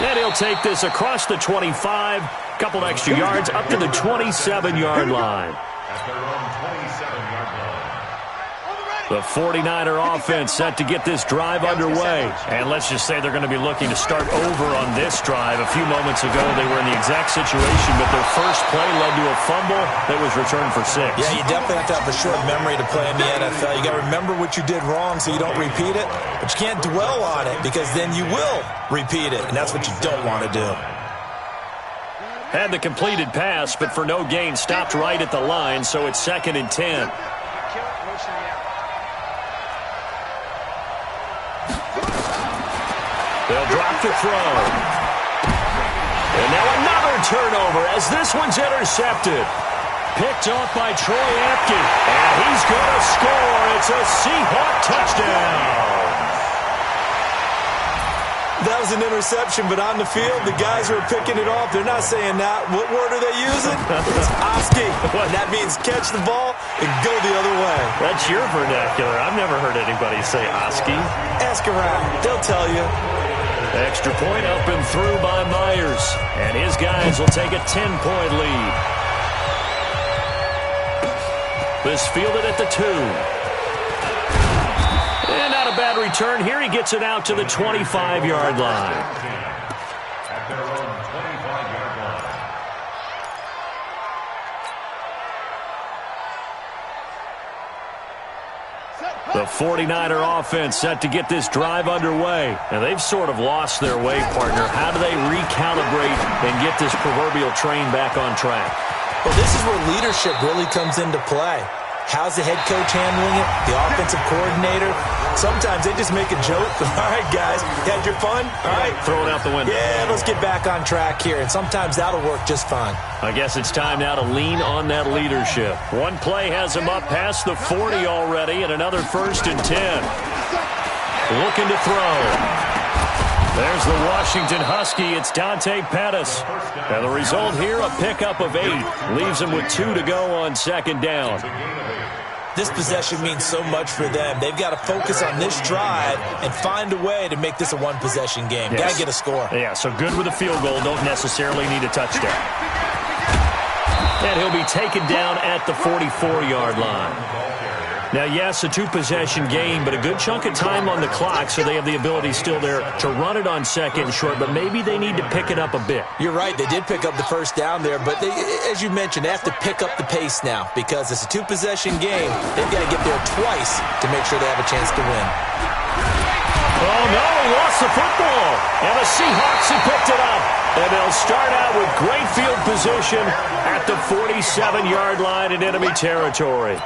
[SPEAKER 5] And he'll take this across the 25. Couple extra yards up to the 27-yard line.
[SPEAKER 2] At their own 27-yard line.
[SPEAKER 5] The 49er offense set to get this drive underway. And let's just say they're going to be looking to start over on this drive. A few moments ago, they were in the exact situation, but their first play led to a fumble that was returned for 6.
[SPEAKER 4] Yeah, you definitely have to have a short memory to play in the NFL. You got to remember what you did wrong so you don't repeat it, but you can't dwell on it because then you will repeat it, and that's what you don't want to do.
[SPEAKER 5] Had the completed pass, but for no gain, stopped right at the line, so it's 2nd and 10. They'll drop to throw. And now another turnover as this one's intercepted. Picked off by Troy Apke. And he's going to score. It's a Seahawk touchdown.
[SPEAKER 4] That was an interception, but on the field, the guys who are picking it off, they're not saying that. What word are they using? It's Oski. And that means catch the ball and go the other way.
[SPEAKER 5] That's your vernacular. I've never heard anybody say Oski.
[SPEAKER 4] Ask around. They'll tell you.
[SPEAKER 5] Extra point up and through by Myers. And his guys will take a 10-point lead. This fielded at the 2. And not a bad return. Here he gets it out to the 25-yard line.
[SPEAKER 2] At their own 25-yard line.
[SPEAKER 5] The 49er offense set to get this drive underway. And they've sort of lost their way, partner. How do they recalibrate and get this proverbial train back on track?
[SPEAKER 4] Well, this is where leadership really comes into play. How's the head coach handling it? The offensive coordinator? Sometimes they just make a joke. All right, guys, you had your fun? All right.
[SPEAKER 5] Throw it out the window.
[SPEAKER 4] Yeah, let's get back on track here. And sometimes that'll work just fine.
[SPEAKER 5] I guess it's time now to lean on that leadership. One play has him up past the 40 already, and another 1st and 10. Looking to throw. There's the Washington Husky. It's Dante Pettis. And the result here, a pickup of 8. Leaves him with 2 to go on 2nd down.
[SPEAKER 4] This possession means so much for them. They've got to focus on this drive and find a way to make this a one-possession game.
[SPEAKER 5] Yes.
[SPEAKER 4] Got to get a score.
[SPEAKER 5] Yeah, so good with a field goal. Don't necessarily need a touchdown. And he'll be taken down at the 44-yard line. Now, yes, a 2-possession game, but a good chunk of time on the clock, so they have the ability still there to run it on 2nd and short, but maybe they need to pick it up a bit.
[SPEAKER 4] You're right. They did pick up the 1st down there, but they, as you mentioned, they have to pick up the pace now because it's a 2-possession game. They've got to get there twice to make sure they have a chance to win.
[SPEAKER 5] Oh, no, he lost the football. And the Seahawks have picked it up. And they'll start out with great field position at the 47-yard line in enemy territory.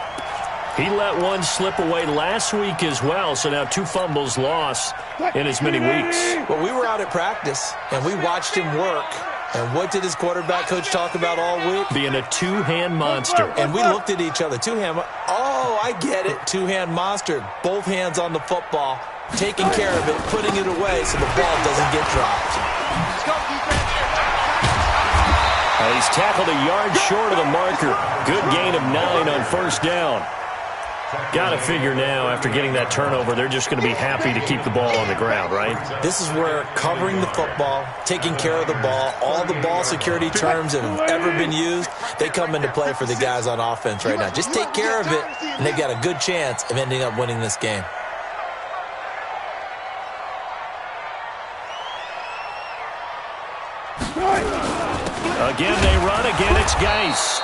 [SPEAKER 5] He let one slip away last week as well, so now 2 fumbles lost in as many weeks.
[SPEAKER 4] Well, we were out at practice, and we watched him work. And what did his quarterback coach talk about all week?
[SPEAKER 5] Being a 2-hand monster.
[SPEAKER 4] And we looked at each other. 2-hand. Oh, I get it. 2-hand monster. Both hands on the football, taking care of it, putting it away so the ball doesn't get dropped.
[SPEAKER 5] Well, he's tackled a yard short of the marker. Good gain of 9 on 1st down. Got to figure now, after getting that turnover, they're just going to be happy to keep the ball on the ground, right?
[SPEAKER 4] This is where covering the football, taking care of the ball, all the ball security terms that have ever been used, they come into play for the guys on offense right now. Just take care of it, and they've got a good chance of ending up winning this game.
[SPEAKER 5] Again, they run. Again, it's Geis.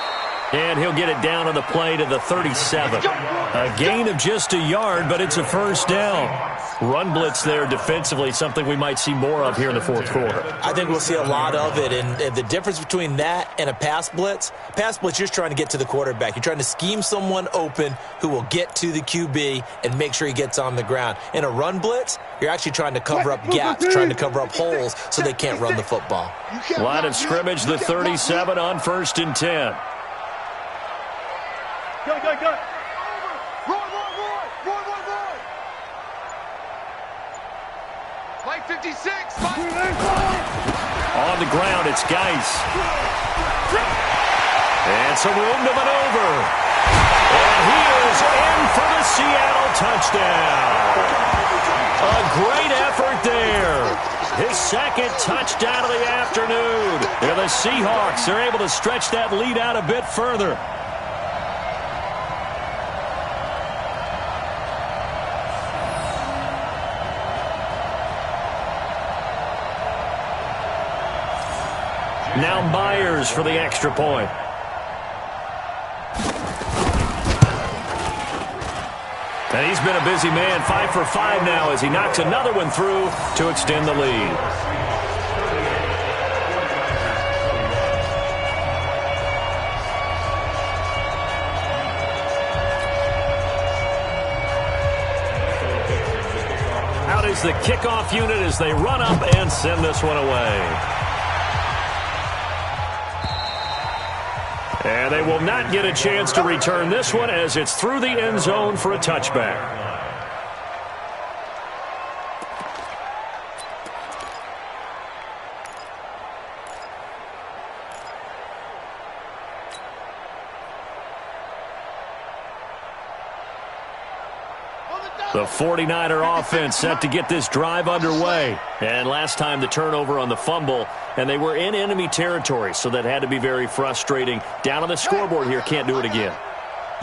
[SPEAKER 5] And he'll get it down on the play to the 37. A gain of just a yard, but it's a 1st down. Run blitz there defensively, something we might see more of here in the 4th quarter.
[SPEAKER 4] I think we'll see a lot of it, and the difference between that and a pass blitz, you're just trying to get to the quarterback. You're trying to scheme someone open who will get to the QB and make sure he gets on the ground. In a run blitz, you're actually trying to cover up gaps, trying to cover up holes so they can't run the football.
[SPEAKER 5] Line of scrimmage, the 37 on 1st and 10.
[SPEAKER 6] Go.
[SPEAKER 3] Roy. Play 56.
[SPEAKER 5] On the ground, it's Geis. And some room to maneuver. And he is in for the Seattle touchdown. A great effort there. His 2nd touchdown of the afternoon. And the Seahawks, they're able to stretch that lead out a bit further. Now Myers for the extra point. And he's been a busy man, 5 for 5 now as he knocks another one through to extend the lead. Out is the kickoff unit as they run up and send this one away. And they will not get a chance to return this one as it's through the end zone for a touchback. The 49er offense set to get this drive underway. And last time the turnover on the fumble, and they were in enemy territory, so that had to be very frustrating. Down on the scoreboard here, can't do it again.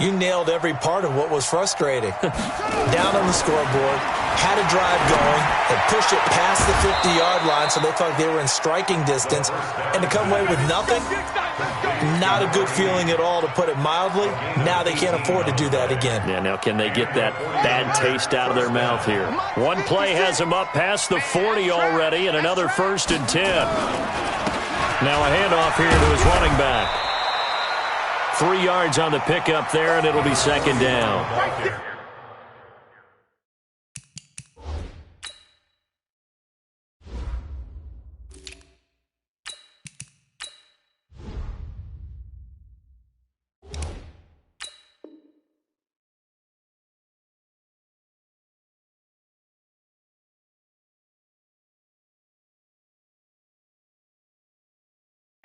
[SPEAKER 4] You nailed every part of what was frustrating. Down on the scoreboard, had a drive going, had pushed it past the 50-yard line so they felt like they were in striking distance, and to come away with nothing, Not a good feeling at all, to put it mildly. Now they can't afford to do that again.
[SPEAKER 5] Yeah, now can they get that bad taste out of their mouth here? One play has them up past the 40 already, and another 1st and 10. Now a handoff here to his running back. 3 yards on the pickup there, and it'll be 2nd down.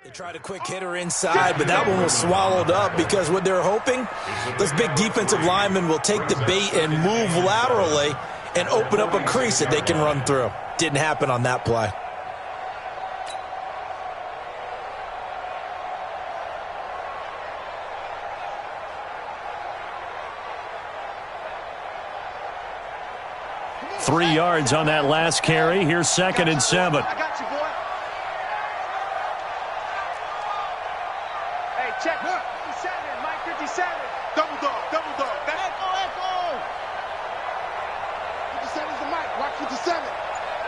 [SPEAKER 4] They tried a quick hitter inside, but that one was swallowed up because what they're hoping, those big defensive linemen will take the bait and move laterally and open up a crease that they can run through. Didn't happen on that play.
[SPEAKER 5] Three yards on that last carry. Here's 2nd and 7.
[SPEAKER 6] I got you, boy. Hey, check. 57, Mike 57.
[SPEAKER 3] Double dog, double dog. Echo. 57's the mic. Watch 57.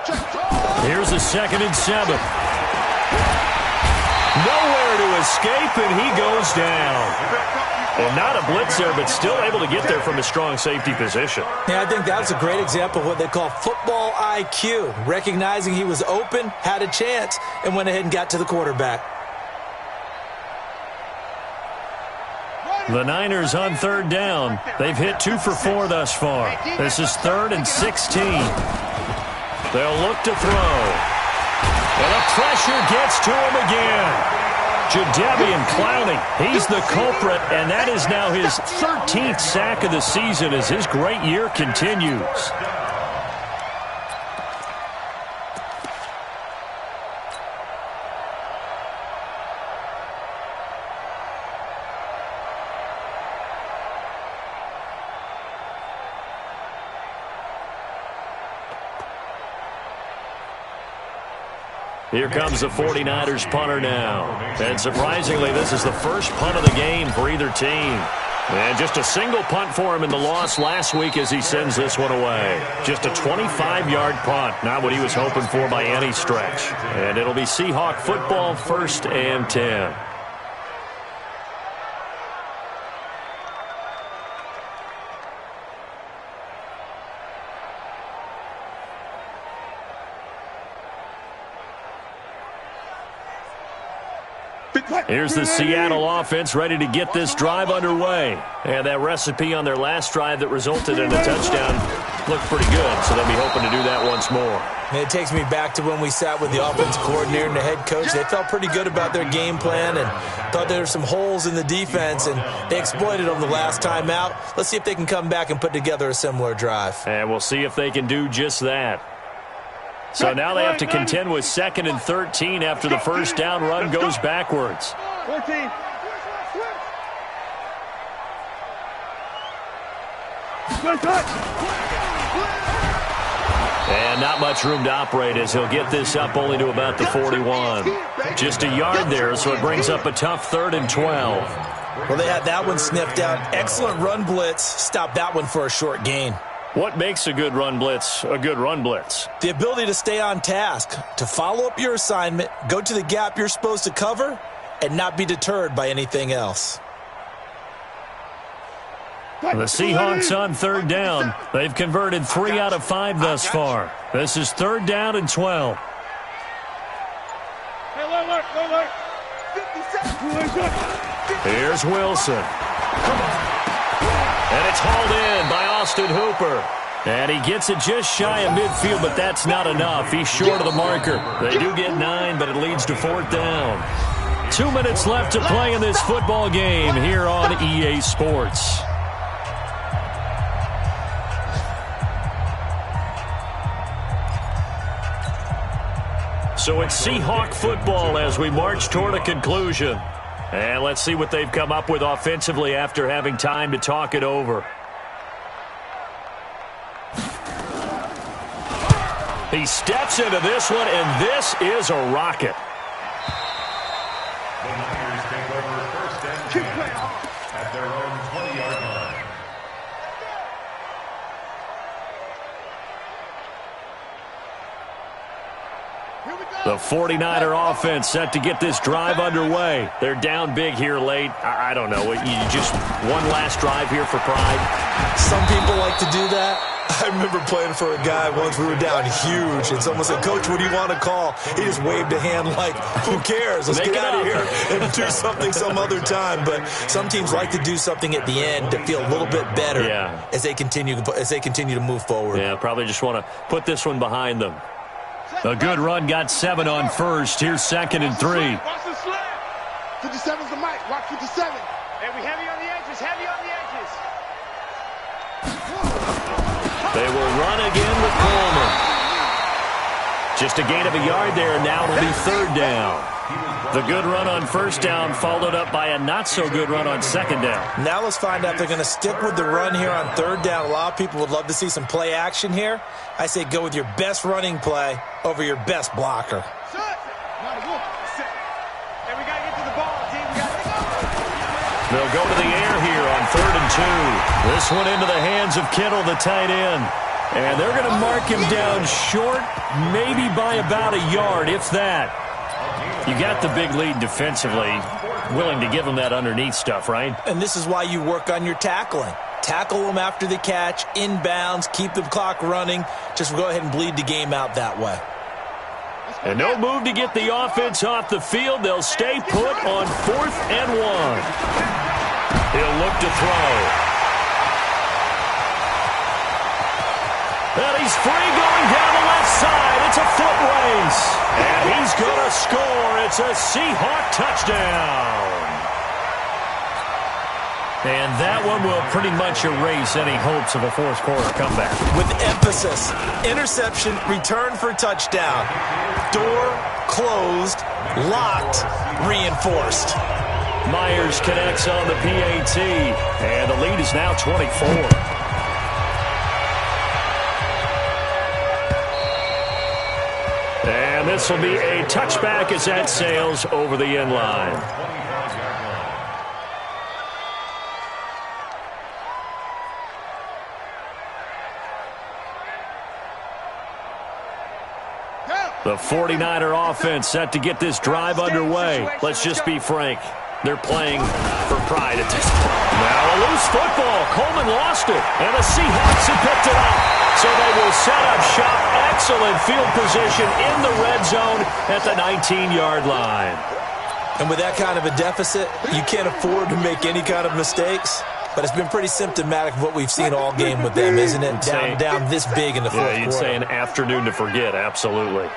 [SPEAKER 3] Check.
[SPEAKER 5] Here's a 2nd and 7. Nowhere to escape, and he goes down. And not a blitz there, but still able to get there from a strong safety position.
[SPEAKER 4] Yeah, I think that was a great example of what they call football IQ. Recognizing he was open, had a chance, and went ahead and got to the quarterback.
[SPEAKER 5] The Niners on 3rd down. They've hit 2 for 4 thus far. This is 3rd and 16. They'll look to throw. And the pressure gets to him again. Jadeveon Clowney, he's the culprit, and that is now his 13th sack of the season as his great year continues. Here comes the 49ers punter now. And surprisingly, this is the first punt of the game for either team. And just a single punt for him in the loss last week as he sends this one away. Just a 25-yard punt, not what he was hoping for by any stretch. And it'll be Seahawk football, 1st and 10. Here's the Seattle offense ready to get this drive underway. And that recipe on their last drive that resulted in a touchdown looked pretty good, so they'll be hoping to do that once more.
[SPEAKER 4] And it takes me back to when we sat with the offense coordinator and the head coach. They felt pretty good about their game plan and thought there were some holes in the defense, and they exploited them the last time out. Let's see if they can come back and put together a similar drive.
[SPEAKER 5] And we'll see if they can do just that. So now they have to contend with 2nd and 13 after the first down run goes backwards.
[SPEAKER 6] 14.
[SPEAKER 5] And not much room to operate as he'll get this up only to about the 41. Just a yard there, so it brings up a tough 3rd and 12.
[SPEAKER 4] Well, they had that one sniffed out. Excellent run blitz. Stopped that one for a short gain.
[SPEAKER 5] What makes a good run blitz a good run blitz?
[SPEAKER 4] The ability to stay on task, to follow up your assignment, go to the gap you're supposed to cover, and not be deterred by anything else.
[SPEAKER 5] The Seahawks on 3rd down. They've converted 3 out of 5 thus far. This is 3rd down and 12. Here's Wilson. And it's hauled in by Austin Hooper. And he gets it just shy of midfield, but that's not enough. He's short of the marker. They do get 9, but it leads to 4th down. 2 minutes left to play in this football game here on EA Sports. So it's Seahawk football as we march toward a conclusion. And let's see what they've come up with offensively after having time to talk it over. He steps into this one, and this is a rocket.
[SPEAKER 2] The Niners
[SPEAKER 3] Keep playing hard.
[SPEAKER 2] At their own 20-yard line.
[SPEAKER 5] The 49er offense set to get this drive underway. They're down big here late. I don't know. You just one last drive here for pride?
[SPEAKER 4] Some people like to do that. I remember playing for a guy once. We were down huge, and someone said, "Coach, what do you want to call?" He just waved a hand like, "Who cares? Let's get out of here and do something some other time." But some teams like to do something at the end to feel a little bit better as they continue to move forward.
[SPEAKER 5] Yeah, probably just want to put this one behind them. A good run got 7 on first. Here's 2nd and 3.
[SPEAKER 3] Watch the slam. 57's the mic. Watch 57.
[SPEAKER 6] Hey, we heavy on the edges. Heavy on the edges.
[SPEAKER 5] They will run again with Coleman. Just a gain of a yard there. Now it'll be 3rd down. The good run on 1st down followed up by a not-so-good run on 2nd down.
[SPEAKER 4] Now let's find out if they're going to stick with the run here on 3rd down. A lot of people would love to see some play action here. I say go with your best running play over your best blocker.
[SPEAKER 6] Hey, we got to get to the ball, team. We got to go.
[SPEAKER 5] They'll go to the air here on 3rd and 2. This one into the hands of Kittle, the tight end. And they're going to mark him down short, maybe by about a yard, if that. You got the big lead defensively, willing to give them that underneath stuff, right?
[SPEAKER 4] And this is why you work on your tackling. Tackle them after the catch, inbounds, keep the clock running. Just go ahead and bleed the game out that way.
[SPEAKER 5] And no move to get the offense off the field. They'll stay put on 4th and 1. He'll look to throw. And he's free going down the left side. It's a foot race. And he's going to score. It's a Seahawk touchdown. And that one will pretty much erase any hopes of a fourth-quarter comeback.
[SPEAKER 4] With emphasis, interception, return for touchdown. Door closed, locked, reinforced.
[SPEAKER 5] Myers connects on the PAT, and the lead is now 24. And this will be a touchback as that sails over the end line. The 49er offense set to get this drive underway. Let's just be frank. They're playing for pride at this point. Now a loose football. Coleman lost it, and the Seahawks have picked it up. So they will set up shop. Excellent field position in the red zone at the 19-yard line.
[SPEAKER 4] And with that kind of a deficit, you can't afford to make any kind of mistakes. But it's been pretty symptomatic of what we've seen all game with them, isn't it? Down this big in the fourth quarter.
[SPEAKER 5] Yeah, you'd say an afternoon to forget, absolutely.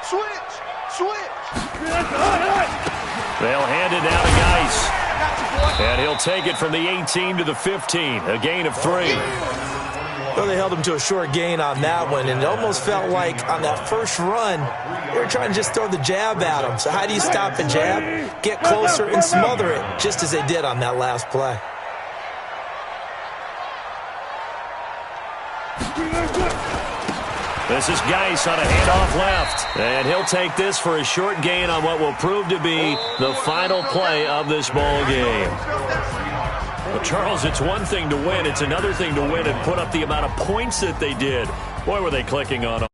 [SPEAKER 3] Switch.
[SPEAKER 5] They'll hand it down to Geis. And he'll take it from the 18 to the 15, a gain of 3.
[SPEAKER 4] Well, they held him to a short gain on that one, and it almost felt like on that first run, they were trying to just throw the jab at him. So how do you stop a jab? Get closer and smother it, just as they did on that last play.
[SPEAKER 5] This is Geis on a handoff left. And he'll take this for a short gain on what will prove to be the final play of this ball game. Well, Charles, it's one thing to win. It's another thing to win and put up the amount of points that they did. Boy, were they clicking on